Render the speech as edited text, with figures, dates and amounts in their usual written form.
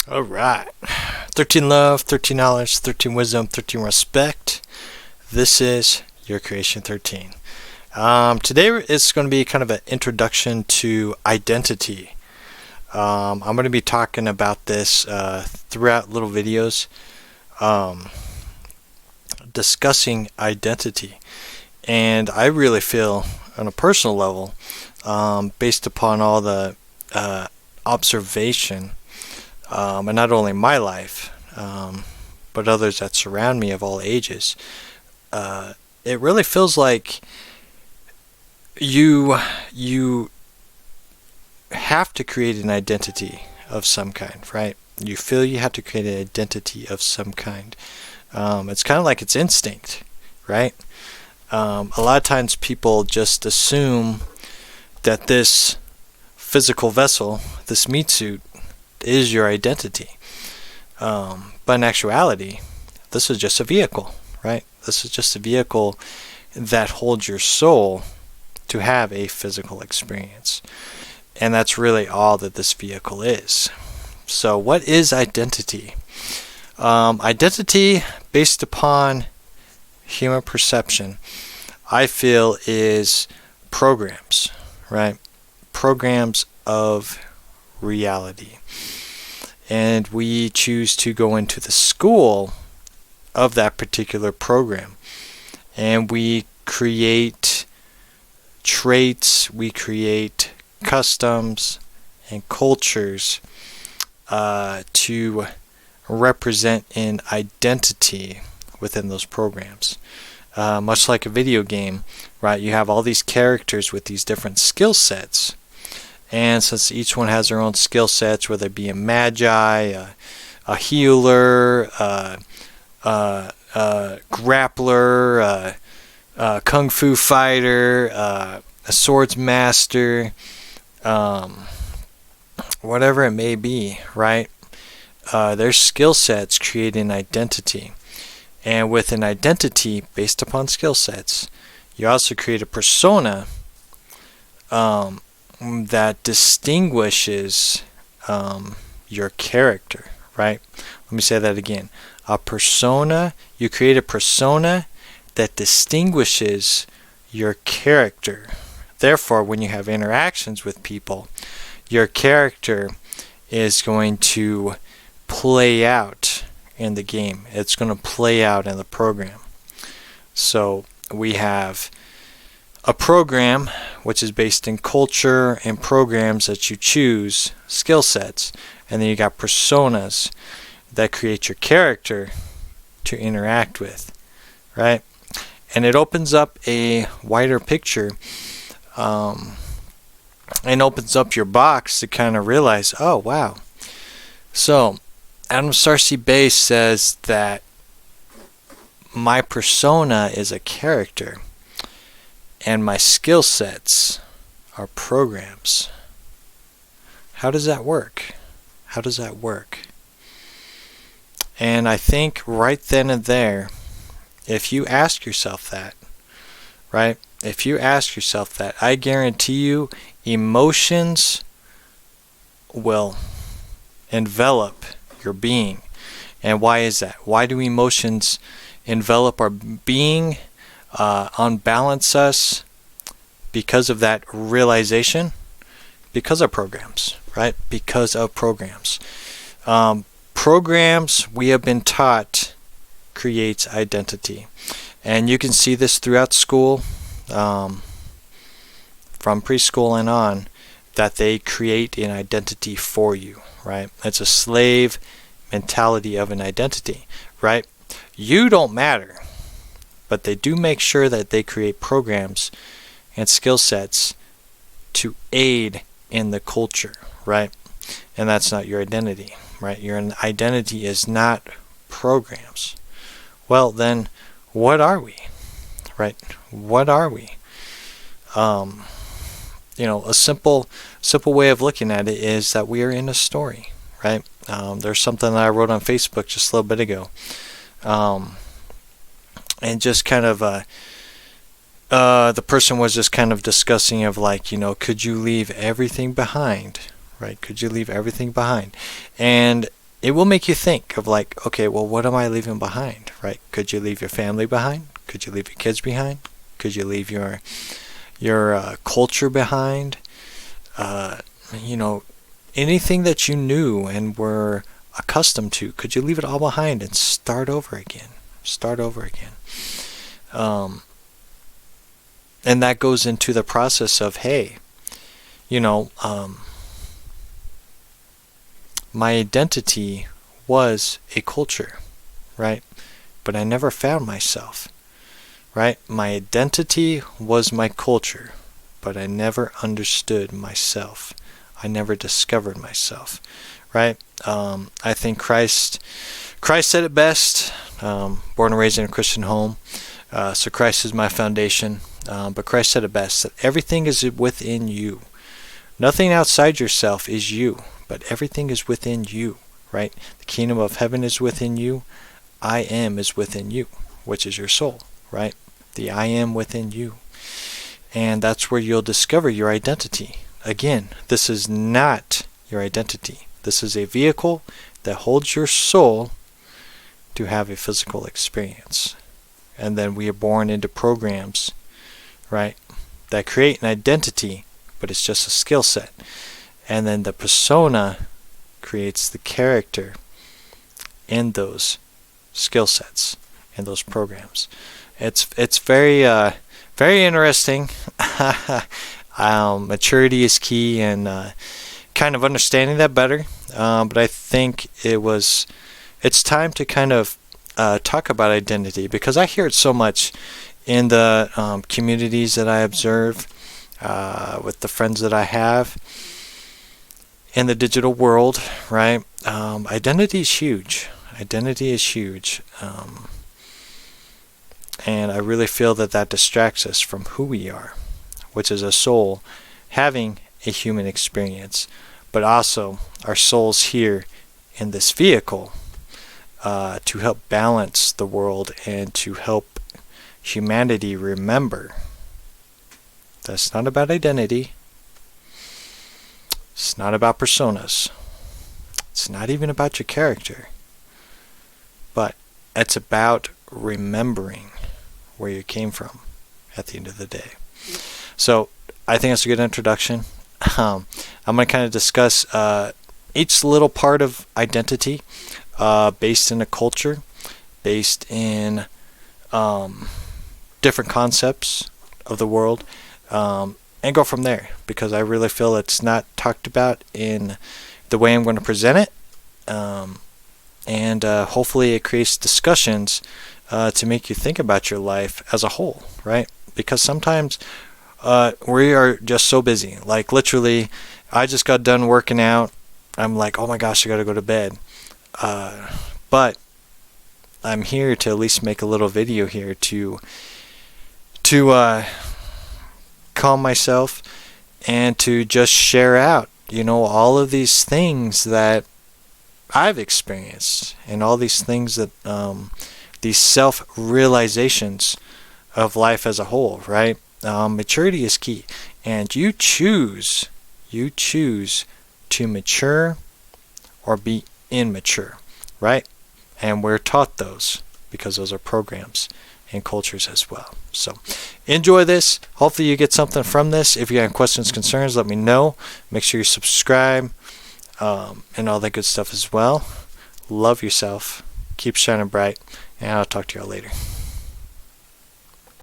All right. 13 love, 13 knowledge, 13 wisdom, 13 respect. This is your creation 13. Today is going to be kind of an introduction to identity. I'm going to be talking about this throughout little videos, discussing identity. And I really feel, on a personal level, based upon all the observation, and not only my life, but others that surround me of all ages, it really feels like you have to create an identity of some kind, right? You feel you have to create an identity of some kind. It's kind of like it's instinct, right? A lot of times people just assume that this physical vessel, this meat suit, is your identity. But in actuality, this is just a vehicle, right? This is just a vehicle that holds your soul to have a physical experience. And that's really all that this vehicle is. So what is identity? Identity, based upon human perception, I feel is programs, right? Programs of reality. And we choose to go into the school of that particular program. And we create traits, we create customs and cultures to represent an identity within those programs. Much like a video game, right? You have all these characters with these different skill sets. And since each one has their own skill sets, whether it be a magi, a healer, grappler, kung fu fighter, a swords master, whatever it may be, right? Their skill sets create an identity. And with an identity based upon skill sets, you also create a persona that distinguishes your character, right? Let me say that again. A persona, you create a persona that distinguishes your character. Therefore, when you have interactions with people, your character is going to play out in the game. It's going to play out in the program. So we have a program which is based in culture and programs that you choose, skill sets, and then you got personas that create your character to interact with, right? And it opens up a wider picture, and opens up your box to kind of realize, oh wow. So Starseed Bey says that my persona is a character and my skill sets are programs. How does that work? How does that work? And I think right then and there, if you ask yourself that, right? If you ask yourself that, I guarantee you emotions will envelop your being. And why is that? Why do emotions envelop our being, unbalance us? Because of that realization? Because of programs, right? Because of programs. Programs, we have been taught, creates identity. And you can see this throughout school, from preschool and on, that they create an identity for you, right? It's a slave mentality of an identity, right? You don't matter, but they do make sure that they create programs and skill sets to aid in the culture, right? And that's not your identity, right? Your identity is not programs. Well, then, what are we, right? What are we? A simple way of looking at it is that we are in a story, right? There's something that I wrote on Facebook just a little bit ago, and just kind of the person was just kind of discussing of like, could you leave everything behind, right? Could you leave everything behind? And it will make you think of like, okay, well, what am I leaving behind, right? Could you leave your family behind? Could you leave your kids behind? Could you leave your culture behind? You know, anything that you knew and were accustomed to, could you leave it all behind and start over again? Start over again. And that goes into the process of, hey, you know, my identity was a culture, right? But I never found myself, right? My identity was my culture, but I never understood myself. I never discovered myself, right? I think Christ said it best. Born and raised in a Christian home, so Christ is my foundation. But Christ said it best, that everything is within you. Nothing outside yourself is you, but everything is within you, right? The kingdom of heaven is within you. I am is within you, which is your soul, right? The I am within you. And that's where you'll discover your identity. Again, this is not your identity. This is a vehicle that holds your soul to have a physical experience. And then we are born into programs, right, that create an identity, but it's just a skill set. And then the persona creates the character in those skill sets, in those programs. It's very very interesting. Maturity is key, and kind of understanding that better. But I think it's time to kind of talk about identity, because I hear it so much in the communities that I observe, with the friends that I have in the digital world, right? Identity is huge. Identity is huge. And I really feel that distracts us from who we are, which is a soul having a human experience, but also our souls here in this vehicle to help balance the world and to help humanity remember that's not about identity. It's not about personas. It's not even about your character. But it's about remembering where you came from at the end of the day. So I think that's a good introduction. I'm going to kind of discuss each little part of identity based in a culture, based in different concepts of the world, and go from there, because I really feel it's not talked about in the way I'm going to present it, and hopefully it creates discussions to make you think about your life as a whole, right? Because sometimes we are just so busy. Like literally, I just got done working out. I'm like, oh my gosh, I got to go to bed. But I'm here to at least make a little video here to calm myself and to just share out, all of these things that I've experienced, and all these things that these self-realizations of life as a whole, right? Maturity is key, and you choose to mature or be immature, right? And we're taught those because those are programs and cultures as well. So enjoy this. Hopefully you get something from this. If you have questions, concerns, let me know. Make sure you subscribe and all that good stuff as well. Love yourself. Keep shining bright, and I'll talk to y'all later.